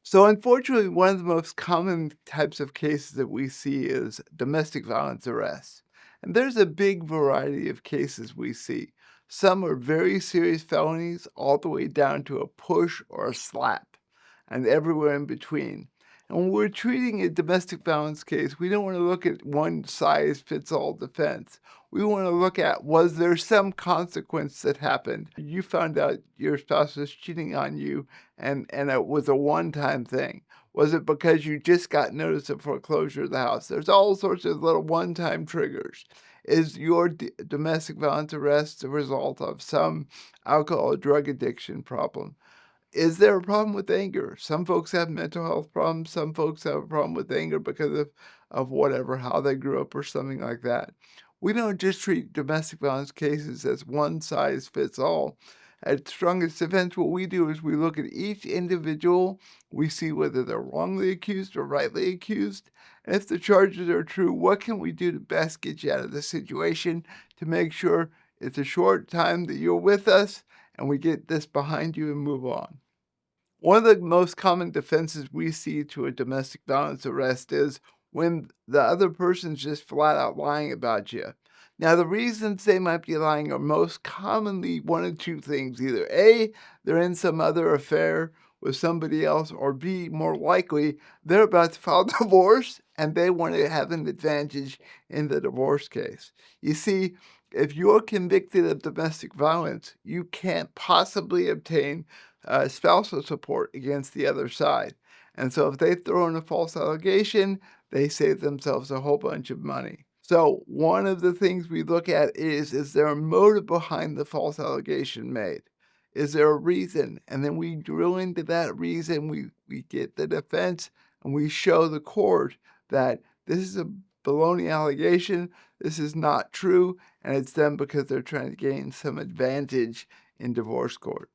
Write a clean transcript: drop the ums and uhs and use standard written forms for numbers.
So, unfortunately, one of the most common types of cases that we see is domestic violence arrests. And there's a big variety of cases we see. Some are very serious felonies, all the way down to a push or a slap, and everywhere in between. And when we're treating a domestic violence case, we don't want to look at one size fits all defense. We want to look at, was there some consequence that happened? You found out your spouse was cheating on you and it was a one-time thing? Was it because you just got notice of foreclosure of the house? There's all sorts of little one-time triggers. Is your domestic violence arrest the result of some alcohol or drug addiction problem? Is there a problem with anger? Some folks have mental health problems. Some folks have a problem with anger because of whatever, how they grew up or something like that. We don't just treat domestic violence cases as one size fits all. At Strongest Defense, what we do is we look at each individual. We see whether they're wrongly accused or rightly accused. And if the charges are true, what can we do to best get you out of the situation to make sure it's a short time that you're with us and we get this behind you and move on? One of the most common defenses we see to a domestic violence arrest is when the other person's just flat out lying about you. Now, the reasons they might be lying are most commonly one of two things. Either A, they're in some other affair with somebody else, or B, more likely, they're about to file divorce and they want to have an advantage in the divorce case. You see, if you're convicted of domestic violence, you can't possibly obtain spousal support against the other side. And so if they throw in a false allegation, they save themselves a whole bunch of money. So one of the things we look at is there a motive behind the false allegation made? Is there a reason? And then we drill into that reason, we get the defense, and we show the court that this is a baloney allegation, this is not true, and it's done because they're trying to gain some advantage in divorce court.